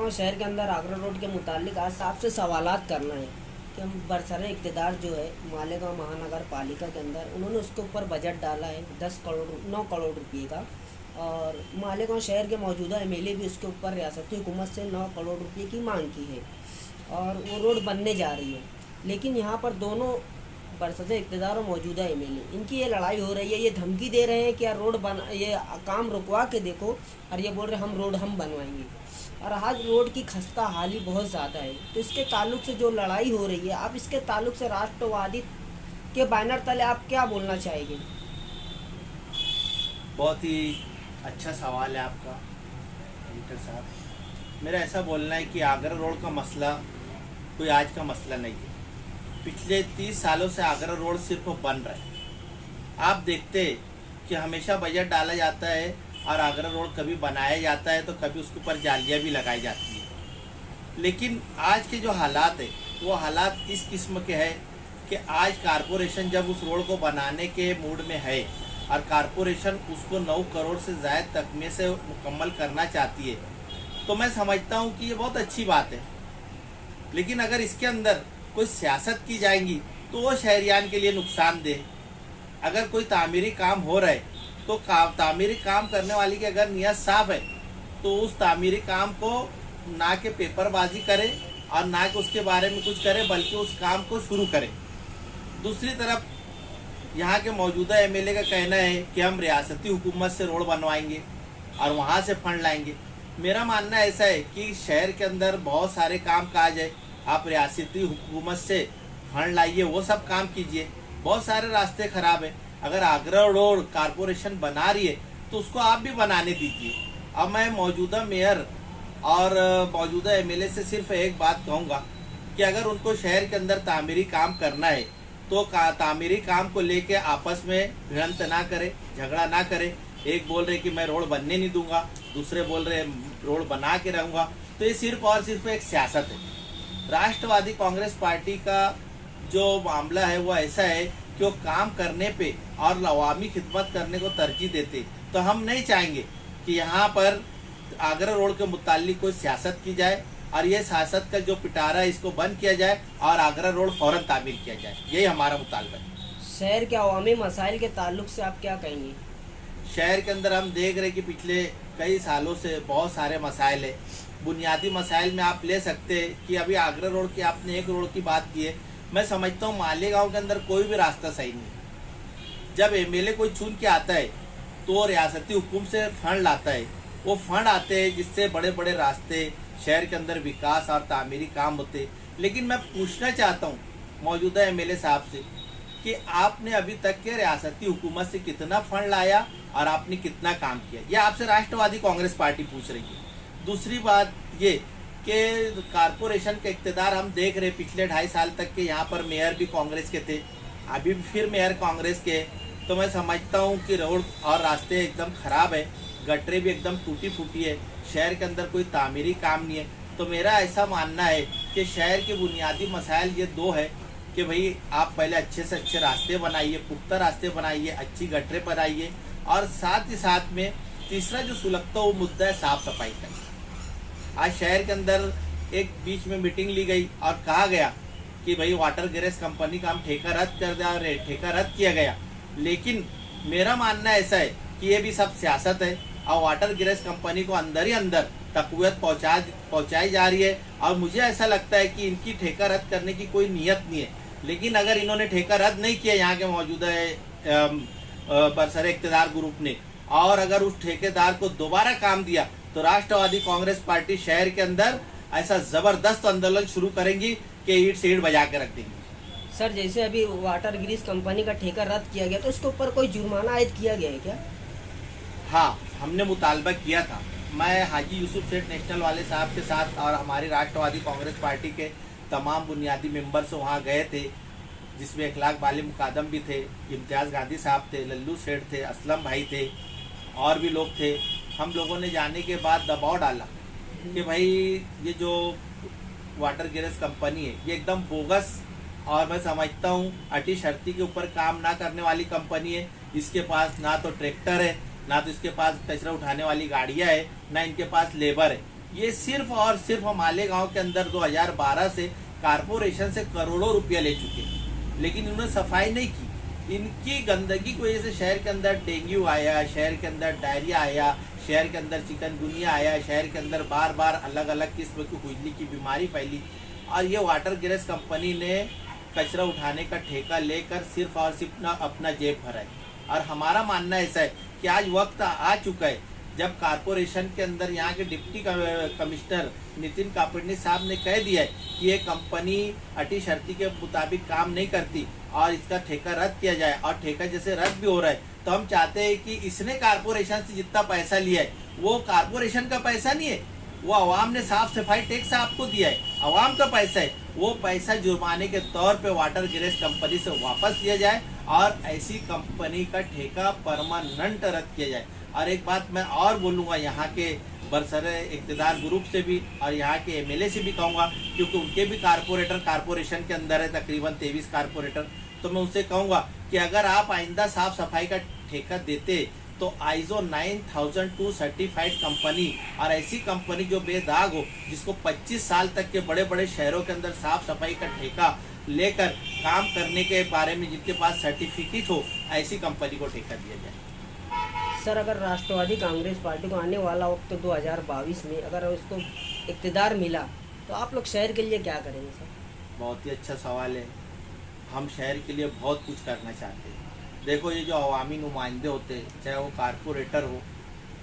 मालेगांव शहर के अंदर आगरा रोड के मुतालिक आज आपसे सवालात करना है कि हम बरसरे इक़्तिदार जो है मालेगांव महानगर पालिका के अंदर उन्होंने उसके ऊपर बजट डाला है 9 करोड़ रुपये का। और मालेगांव शहर के मौजूदा एमएलए भी उसके ऊपर रियासती हुकूमत से 9 करोड़ रुपये की मांग की है और वो रोड बनने जा रही है। लेकिन यहाँ पर दोनों बरसरे इक़्तिदार और मौजूदा एमएलए इनकी ये लड़ाई हो रही है। ये धमकी दे रहे हैं कि यार रोड बन ये काम रुकवा के देखो, और ये बोल रहे हम रोड हम बनवाएंगे। और आज रोड की खस्ता हाली बहुत ज़्यादा है। तो इसके ताल्लुक से जो लड़ाई हो रही है, आप इसके ताल्लुक से राष्ट्रवादी के बैनर तले आप क्या बोलना चाहेंगे? बहुत ही अच्छा सवाल है आपका एडिटर साहब। मेरा ऐसा बोलना है कि आगरा रोड का मसला कोई आज का मसला नहीं है। पिछले 30 सालों से आगरा रोड सिर्फ बन रहा है। आप देखते कि हमेशा बजट डाला जाता है और आगरा रोड कभी बनाया जाता है तो कभी उसके ऊपर जालियाँ भी लगाई जाती है। लेकिन आज के जो हालात है वो हालात इस किस्म के हैं कि आज कारपोरेशन जब उस रोड को बनाने के मूड में है और कारपोरेशन उसको 9 करोड़ से ज़्यादा तकमे से मुकम्मल करना चाहती है, तो मैं समझता हूँ कि ये बहुत अच्छी बात है। लेकिन अगर इसके अंदर कोई सियासत की जाएगी तो वो शहरियान के लिए नुकसानदेह। अगर कोई तामीरी काम हो रहा है तो तामीरी काम करने वाली की अगर नीयत साफ है तो उस तामीरी काम को ना कि पेपरबाजी करे और ना कि उसके बारे में कुछ करे, बल्कि उस काम को शुरू करे। दूसरी तरफ यहाँ के मौजूदा एमएलए का कहना है कि हम रियासती हुकूमत से रोड बनवाएंगे और वहाँ से फंड लाएंगे। मेरा मानना ऐसा है कि शहर के अंदर बहुत सारे काम काज है, आप रियासती हुकूमत से फंड लाइए, वो सब काम कीजिए। बहुत सारे रास्ते खराब है, अगर आगरा रोड कारपोरेशन बना रही है तो उसको आप भी बनाने दीजिए। अब मैं मौजूदा मेयर और मौजूदा एमएलए से सिर्फ एक बात कहूँगा कि अगर उनको शहर के अंदर तामीरी काम करना है तो तामीरी काम को लेके आपस में भिड़ंत ना करे, झगड़ा ना करे। एक बोल रहे कि मैं रोड बनने नहीं दूंगा, दूसरे बोल रहे रोड बना के रहूँगा। तो ये सिर्फ और सिर्फ एक सियासत है। राष्ट्रवादी कांग्रेस पार्टी का जो मामला है वो ऐसा है कि वो काम करने पे और अवामी खिदमत करने को तरजीह देते। तो हम नहीं चाहेंगे कि यहाँ पर आगरा रोड के मुताल्लिक कोई सियासत की जाए और ये सियासत का जो पिटारा है इसको बंद किया जाए और आगरा रोड फौरन तामीर किया जाए। यही हमारा मुतालबा है। शहर के अवामी मसाइल के ताल्लुक से आप क्या कहेंगे? शहर के अंदर हम देख रहे कि पिछले कई सालों से बहुत सारे मसाइल है। बुनियादी मसाइल में आप ले सकते हैं कि अभी आगरा रोड की आपने एक रोड की बात की है। मैं समझता हूँ मालेगांव के अंदर कोई भी रास्ता सही नहीं। जब एमएलए कोई चुन के आता है तो रियासती हुकूमत से फंड लाता है। वो फंड आते हैं जिससे बड़े बड़े रास्ते शहर के अंदर विकास और तामीरी काम होते। लेकिन मैं पूछना चाहता हूँ मौजूदा एमएलए साहब से कि आपने अभी तक के रियासती हुकूमत से कितना फंड लाया और आपने कितना काम किया? ये आपसे राष्ट्रवादी कांग्रेस पार्टी पूछ रही है। दूसरी बात ये कि कारपोरेशन के इक़्तिदार हम देख रहे पिछले 2.5 साल तक के यहाँ पर मेयर भी कांग्रेस के थे, अभी भी फिर मेयर कांग्रेस के। तो मैं समझता हूँ कि रोड और रास्ते एकदम ख़राब है, गटरें भी एकदम टूटी फूटी है, शहर के अंदर कोई तामीरी काम नहीं है। तो मेरा ऐसा मानना है कि शहर के बुनियादी मसाइल ये दो है कि भाई आप पहले अच्छे से अच्छे रास्ते बनाइए, पुख्ता रास्ते बनाइए, अच्छी गटरें बनाइए, और साथ ही साथ में तीसरा जो सुलगता वो मुद्दा है साफ़ सफाई का। आज शहर के अंदर एक बीच में मीटिंग ली गई और कहा गया कि भाई वाटर गैरेज कंपनी का हम ठेका रद्द कर दिया और ठेका रद्द किया गया। लेकिन मेरा मानना ऐसा है कि ये भी सब सियासत है और वाटर गैरेज कंपनी को अंदर ही अंदर तक़वियत पहुँचाई जा रही है। और मुझे ऐसा लगता है कि इनकी ठेका रद्द करने की कोई नीयत नहीं है। लेकिन अगर इन्होंने ठेका रद्द नहीं किया यहाँ के मौजूदा बरसरे इक़्तिदार ग्रुप ने, और अगर उस ठेकेदार को दोबारा काम दिया तो राष्ट्रवादी कांग्रेस पार्टी शहर के अंदर ऐसा ज़बरदस्त आंदोलन शुरू करेंगी कि ईंट से ईंट बजा के रख देंगी। सर, जैसे अभी वाटर ग्रीस कंपनी का ठेका रद्द किया गया तो उसके ऊपर कोई जुर्माना आयद किया गया है क्या? हाँ, हमने मुतालबा किया था। मैं हाजी यूसुफ सेठ नेशनल वाले साहब के साथ और हमारी राष्ट्रवादी कांग्रेस पार्टी के तमाम बुनियादी मेंबर से वहाँ गए थे, जिसमें इखलाक बाली मुकादम भी थे, इम्तियाज़ गांधी साहब थे, लल्लू सेठ थे, असलम भाई थे, और भी लोग थे। हम लोगों ने जाने के बाद दबाव डाला कि भाई ये जो वाटर गैरेज कंपनी है ये एकदम बोगस और मैं समझता हूँ अटी शर्ती के ऊपर काम ना करने वाली कंपनी है। इसके पास ना तो ट्रैक्टर है, ना तो इसके पास कचरा उठाने वाली गाड़ियाँ है, ना इनके पास लेबर है। ये सिर्फ और सिर्फ मालेगांव के अंदर 2012 से कारपोरेशन से करोड़ों रुपया ले चुके हैं, लेकिन इन्होंने सफाई नहीं की। इनकी गंदगी की वजह से शहर के अंदर डेंगू आया, शहर के अंदर डायरिया आया, शहर के अंदर चिकनगुनिया आया, शहर के अंदर बार बार अलग अलग किस्म की खुजली की बीमारी फैली। और ये वाटर गैस कंपनी ने कचरा उठाने का ठेका लेकर सिर्फ और सिर्फ अपना जेब भरा है। और हमारा मानना ऐसा है कि आज वक्त आ चुका है जब कारपोरेशन के अंदर यहाँ के डिप्टी कमिश्नर नितिन कापड़नी साहब ने कह दिया है कि ये कंपनी अटी शर्ती के मुताबिक काम नहीं करती और इसका ठेका रद्द किया जाए। और ठेका जैसे रद्द भी हो रहा है तो हम चाहते हैं कि इसने कारपोरेशन से जितना पैसा लिया है वो कारपोरेशन का पैसा नहीं है, वो अवाम ने साफ सफाई टैक्स आपको दिया है, अवाम का पैसा है। वो पैसा जुर्माने के तौर पे वाटर गैस कंपनी से वापस लिया जाए और ऐसी कंपनी का ठेका परमानेंट रद्द किया जाए। और एक बात मैं और बोलूँगा यहाँ के बरसरे इक़्तिदार ग्रुप से भी और यहाँ के एमएलए से भी कहूँगा, क्योंकि उनके भी कारपोरेशन के अंदर है तकरीबन 23 कारपोरेटर। तो मैं उनसे कहूँगा कि अगर आप आइंदा साफ सफाई का ठेका देते तो ISO 9002 सर्टिफाइड कंपनी और ऐसी कंपनी जो बेदाग हो, जिसको 25 साल तक के बड़े बड़े शहरों के अंदर साफ सफाई का ठेका लेकर काम करने के बारे में जिनके पास सर्टिफिकेट हो, ऐसी कंपनी को ठेका दिया जाए। सर, अगर राष्ट्रवादी कांग्रेस पार्टी को आने वाला वक्त 2022 में अगर उसको इक़्तिदार मिला तो आप लोग शहर के लिए क्या करेंगे सर? बहुत ही अच्छा सवाल है। हम शहर के लिए बहुत कुछ करना चाहते हैं। देखो, ये जो अवामी नुमाइंदे होते हैं, चाहे वो कारपोरेटर हो,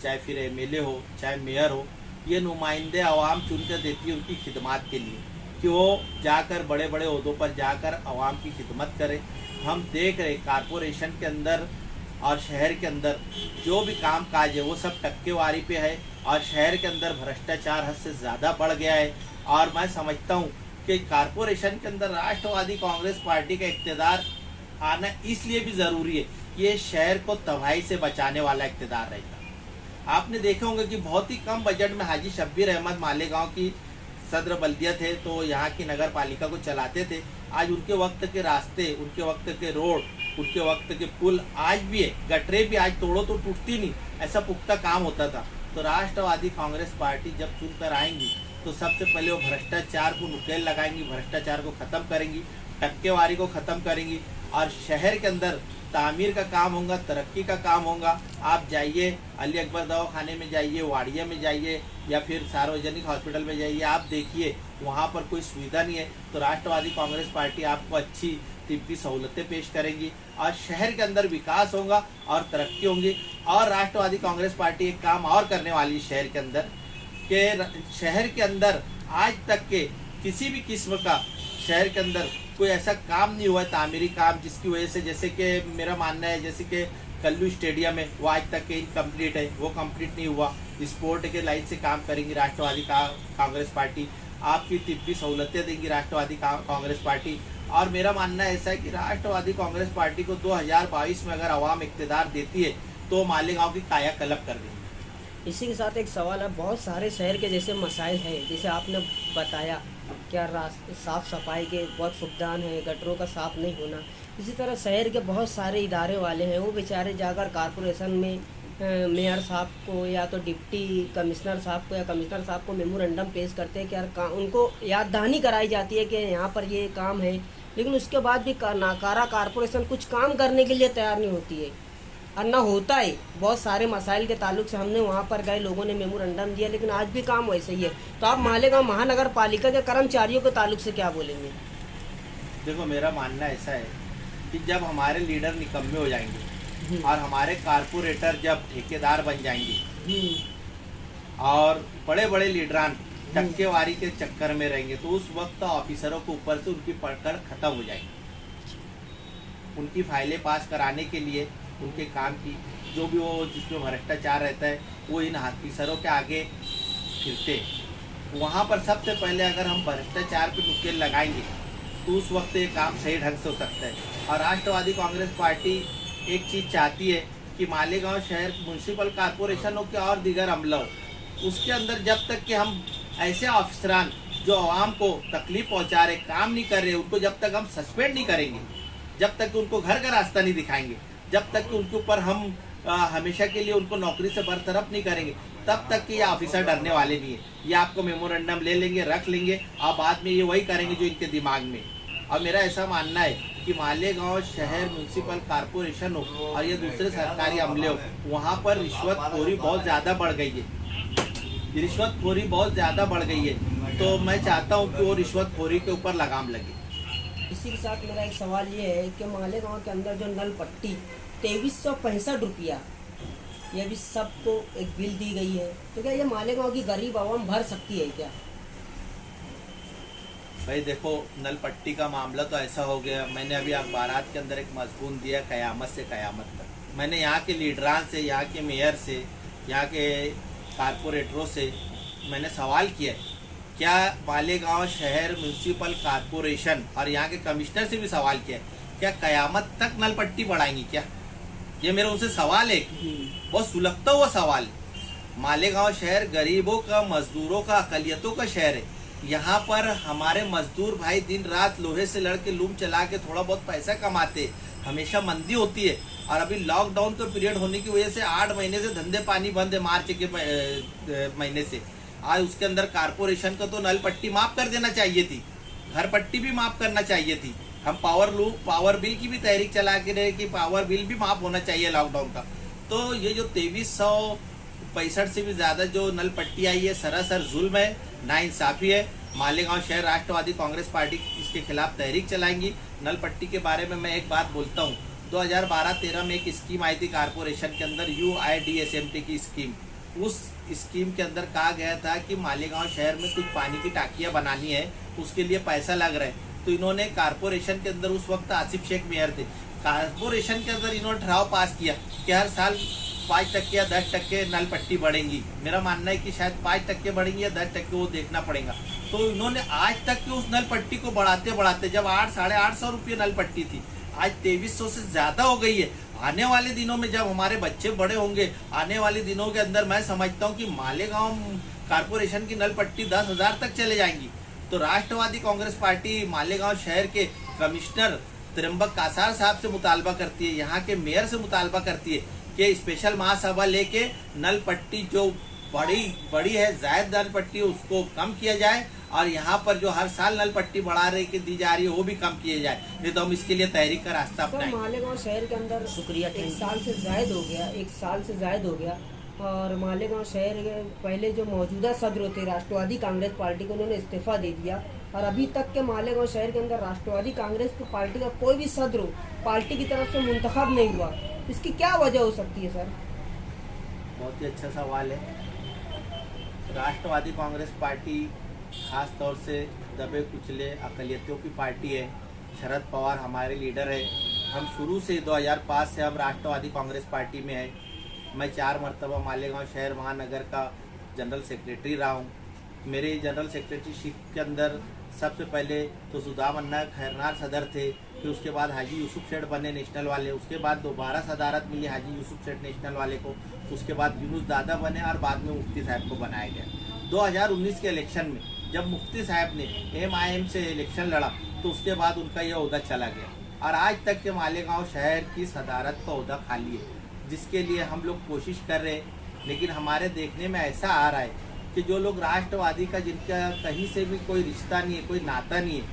चाहे फिर एमएलए हो, चाहे मेयर हो, ये नुमाइंदे आवाम चुन कर देती है उनकी खिदमत के लिए कि वो जाकर बड़े बड़े ओहदों पर जाकर आवाम की खिदमत करें। हम देख रहे कारपोरेशन के अंदर और शहर के अंदर जो भी काम काज है वो सब टक्केवारी पे है और शहर के अंदर भ्रष्टाचार हद से ज़्यादा बढ़ गया है। और मैं समझता हूँ कि कारपोरेशन के अंदर राष्ट्रवादी कांग्रेस पार्टी का इक़्तिदार आना इसलिए भी ज़रूरी है कि ये शहर को तबाही से बचाने वाला इक़्तिदार रहेगा। आपने देखा होगा कि बहुत ही कम बजट में हाजी शब्बीर अहमद मालेगांव की सदर बल्दिया थे तो यहाँ की नगर पालिका को चलाते थे। आज उनके वक्त के रास्ते, उनके वक्त के रोड, उनके वक्त के पुल आज भी है, गटरे भी आज तोड़ो तो टूटती नहीं, ऐसा पुख्ता काम होता था। तो राष्ट्रवादी कांग्रेस पार्टी जब चुनकर आएंगी तो सबसे पहले वो भ्रष्टाचार को नुकेल लगाएंगी, भ्रष्टाचार को ख़त्म करेंगी, टक्केवारी को ख़त्म करेंगी और शहर के अंदर तामीर का काम होगा, तरक्की का काम होगा। आप जाइए अली अकबर दवाखाने में जाइए, वाड़िया में जाइए या फिर सार्वजनिक हॉस्पिटल में जाइए, आप देखिए वहाँ पर कोई सुविधा नहीं है। तो राष्ट्रवादी कांग्रेस पार्टी आपको अच्छी तिब्बी सहूलतें पेश करेंगी और शहर के अंदर विकास होगा और तरक्की होंगी। और राष्ट्रवादी कांग्रेस पार्टी एक काम और करने वाली है शहर के अंदर कि शहर के अंदर आज तक के किसी भी किस्म का शहर के अंदर कोई ऐसा काम नहीं हुआ है तामीरी काम जिसकी वजह से, जैसे कि मेरा मानना है जैसे कि कल्लू स्टेडियम है वो आज तक के इनकम्प्लीट है, वो कंप्लीट नहीं हुआ। स्पोर्ट के लाइन से काम करेंगी राष्ट्रवादी कांग्रेस पार्टी, आपकी तिब्बी सहूलतें देंगी राष्ट्रवादी कांग्रेस पार्टी। और मेरा मानना ऐसा है कि राष्ट्रवादी कांग्रेस पार्टी को 2022 में अगर आवाम इक़्तिदार देती है तो मालेगांव की कायाकल्प कर देंगे। इसी के साथ एक सवाल है, बहुत सारे शहर के जैसे मसाइल हैं, जैसे आपने बताया क्या साफ़ सफाई के बहुत फुकदान है, गटरों का साफ़ नहीं होना। इसी तरह शहर के बहुत सारे इदारे वाले हैं, वो बेचारे जाकर कारपोरेशन में मेयर साहब को या तो डिप्टी कमिश्नर साहब को या कमिश्नर साहब को मेमोरेंडम पेश करते हैं कि यार उनको याद दहानी कराई जाती है कि यहाँ पर ये काम है, लेकिन उसके बाद भी नाकारा कारपोरेशन कुछ काम करने के लिए तैयार नहीं होती है और ना होता है। बहुत सारे मसाइल के ताल्लुक से हमने वहाँ पर गए, लोगों ने मेमोरेंडम दिया, लेकिन आज भी काम वैसे ही है। तो आप मालेगांव महानगर पालिका के कर्मचारियों के ताल्लुक से क्या बोलेंगे? देखो, मेरा मानना ऐसा है कि जब हमारे लीडर निकम्मे हो जाएंगे और हमारे कारपोरेटर जब ठेकेदार बन जाएंगे और बड़े बड़े लीडरान टक्केवारी के चक्कर में रहेंगे तो उस वक्त ऑफिसरों को ऊपर से उनकी पकड़ खत्म हो जाएगी। उनकी फाइलें पास कराने के लिए उनके काम की जो भी वो जिसमें भ्रष्टाचार रहता है वो इन ऑफिसरों के आगे फिरते। वहाँ पर सबसे पहले अगर हम भ्रष्टाचार पे नुकेल लगाएंगे तो उस वक्त ये काम सही ढंग से हो सकता है। और राष्ट्रवादी कांग्रेस पार्टी एक चीज़ चाहती है कि मालेगांव शहर म्यूनसिपल कॉरपोरेशन हो क्या और दीगर अमला हो, उसके अंदर जब तक कि हम ऐसे अफसरान जो आवाम को तकलीफ पहुंचा रहे, काम नहीं कर रहे, उनको जब तक हम सस्पेंड नहीं करेंगे, जब तक उनको घर का रास्ता नहीं दिखाएंगे, जब तक कि उनके ऊपर हम हमेशा के लिए उनको नौकरी से बरतरफ नहीं करेंगे, तब तक कि ये ऑफिसर डरने वाले नहीं है। ये आपको मेमोरेंडम ले लेंगे, रख लेंगे, और बाद में ये वही करेंगे जो इनके दिमाग में। और मेरा ऐसा मानना है कि मालेगांव शहर म्यूनसिपल कॉरपोरेशन हो और ये दूसरे सरकारी अमले हो, वहाँ पर रिश्वतखोरी बहुत ज़्यादा बढ़ गई है। रिश्वतखोरी बहुत ज़्यादा बढ़ गई है, तो मैं चाहता हूँ कि वो रिश्वतखोरी के ऊपर लगाम लगे। इसी के साथ मेरा एक सवाल ये है कि मालेगांव के अंदर जो नल पट्टी 2365 रुपया, ये भी सबको एक बिल दी गई है, तो क्या ये मालेगांव की गरीब आवाम भर सकती है क्या? भाई देखो, नल पट्टी का मामला तो ऐसा हो गया, मैंने अभी अखबारात के अंदर एक मजमून दिया कयामत से कयामत तक। मैंने यहाँ के लीडरान से, यहाँ के मेयर से, यहाँ के कारपोरेटरों से मैंने सवाल किया है, क्या मालेगांव शहर म्यूनसिपल कॉरपोरेशन और यहाँ के कमिश्नर से भी सवाल किया है, क्या कयामत तक नल पट्टी बढ़ाएंगी क्या? ये मेरा उनसे सवाल है, बहुत सुलगता हुआ सवाल है। मालेगांव शहर गरीबों का, मजदूरों का, अकलियतों का शहर है। यहाँ पर हमारे मजदूर भाई दिन रात लोहे से लड़ के लूम चला के थोड़ा बहुत पैसा कमाते, हमेशा मंदी होती है। और अभी लॉकडाउन का पीरियड होने की वजह से 8 महीने से धंधे पानी बंद है, मार्च के महीने से। आज उसके अंदर कारपोरेशन को तो नल पट्टी माफ कर देना चाहिए थी, घर पट्टी भी माफ करना चाहिए थी। हम पावर बिल की भी तहरीक चला के रहे कि पावर बिल भी माफ होना चाहिए लॉकडाउन का। तो ये जो 2365 से भी ज्यादा जो नल पट्टी आई है, सरासर जुल्म है, नाइंसाफी है। मालेगांव शहर राष्ट्रवादी कांग्रेस पार्टी इसके खिलाफ तहरीक चलाएंगी। नल पट्टी के बारे में मैं एक बात बोलता हूँ, 2012-13 में एक स्कीम आई थी कारपोरेशन के अंदर, UIDSMT की स्कीम। उस स्कीम के अंदर कहा गया था कि मालेगांव शहर में कुछ पानी की टाकियां बनानी है, उसके लिए पैसा लग रहा है। तो इन्होंने कारपोरेशन के अंदर, उस वक्त आसिफ शेख मेयर थे, कारपोरेशन के अंदर इन्होंने ठहराव पास किया कि हर साल 5% या 10% नल पट्टी बढ़ेंगी। मेरा मानना है कि शायद 5% बढ़ेंगी या 10%, वो देखना पड़ेगा। तो इन्होंने आज तक की उस नल पट्टी को बढ़ाते बढ़ाते, जब 800-850 रुपये नल पट्टी थी, आज 2300 से ज्यादा हो गई है। आने वाले दिनों में जब हमारे बच्चे बड़े होंगे, आने वाले दिनों के अंदर मैं समझता हूँ कि मालेगांव कारपोरेशन की नल पट्टी 10,000 तक चले जाएंगी। तो राष्ट्रवादी कांग्रेस पार्टी मालेगांव शहर के कमिश्नर त्रिंबक कासार साहब से मुतालबा करती है, यहाँ के मेयर से मुतालबा करती है कि स्पेशल महासभा लेके नल पट्टी जो बड़ी है, जायद नल पट्टी, उसको कम किया जाए, और यहाँ पर जो हर साल नल पट्टी बढ़ा रही की दी जा रही है वो भी कम किए जाए। नहीं तो हम इसके लिए तहरीक का रास्ता अपनाएंगे। मालेगांव शहर के अंदर शुक्रिया, एक साल से जायद हो गया, और मालेगांव शहर के पहले जो मौजूदा सदर थे राष्ट्रवादी कांग्रेस पार्टी को, उन्होंने इस्तीफा दे दिया, और अभी तक के मालेगांव शहर के अंदर राष्ट्रवादी कांग्रेस की पार्टी का कोई भी सदर पार्टी की तरफ से मुंतखब नहीं हुआ। इसकी क्या वजह हो सकती है सर? बहुत ही अच्छा सवाल है। राष्ट्रवादी कांग्रेस पार्टी खास तौर से दबे कुचले अकलियतों की पार्टी है। शरद पवार हमारे लीडर है। हम शुरू से 2005 से हम राष्ट्रवादी कांग्रेस पार्टी में है। मैं 4 मरतबा मालेगांव शहर महानगर का जनरल सेक्रेटरी रहा हूँ। मेरे जनरल सेक्रेटरीशिप के अंदर सबसे पहले तो सुदाम अन्ना खैरनार सदर थे, फिर उसके बाद हाजी यूसुफ सेठ बने नेशनल वाले, उसके बाद दोबारा सदारत मिली हाजी यूसुफ सेठ नेशनल वाले को, उसके बाद यूनुस दादा बने और बाद में मुफ्ती साहब को बनाया गया। 2019 के इलेक्शन में जब मुफ्ती साहब ने MIM से इलेक्शन लड़ा तो उसके बाद उनका यह ओहदा चला गया, और आज तक के मालेगांव शहर की सदारत का ओहदा खाली है, जिसके लिए हम लोग कोशिश कर रहे हैं। लेकिन हमारे देखने में ऐसा आ रहा है कि जो लोग राष्ट्रवादी का, जिनका कहीं से भी कोई रिश्ता नहीं है, कोई नाता नहीं है,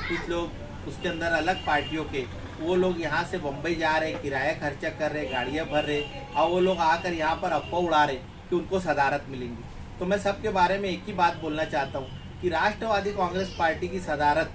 कुछ लोग उसके अंदर अलग पार्टियों के, वो लोग यहाँ से बम्बई जा रहे, किराया खर्चा कर रहे, गाड़ियाँ भर रहे, और वो लोग आकर यहाँ पर अफवाह उड़ा रहे कि उनको सदारत मिलेंगी। तो मैं सबके बारे में एक ही बात बोलना चाहता हूँ कि राष्ट्रवादी कांग्रेस पार्टी की सदारत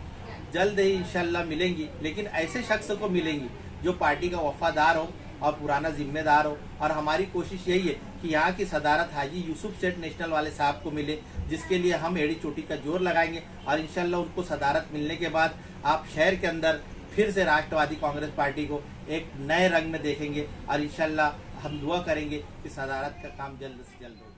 जल्द ही इंशाल्लाह मिलेंगी, लेकिन ऐसे शख्स को मिलेंगी जो पार्टी का वफादार हो और पुराना जिम्मेदार हो। और हमारी कोशिश यही है कि यहाँ की सदारत हाजी यूसुफ सेठ नेशनल वाले साहब को मिले, जिसके लिए हम एड़ी चोटी का जोर लगाएंगे, और इंशाल्लाह उनको सदारत मिलने के बाद आप शहर के अंदर फिर से राष्ट्रवादी कांग्रेस पार्टी को एक नए रंग में देखेंगे, और इंशाल्लाह हम दुआ करेंगे कि सदारत का काम जल्द से जल्द हो।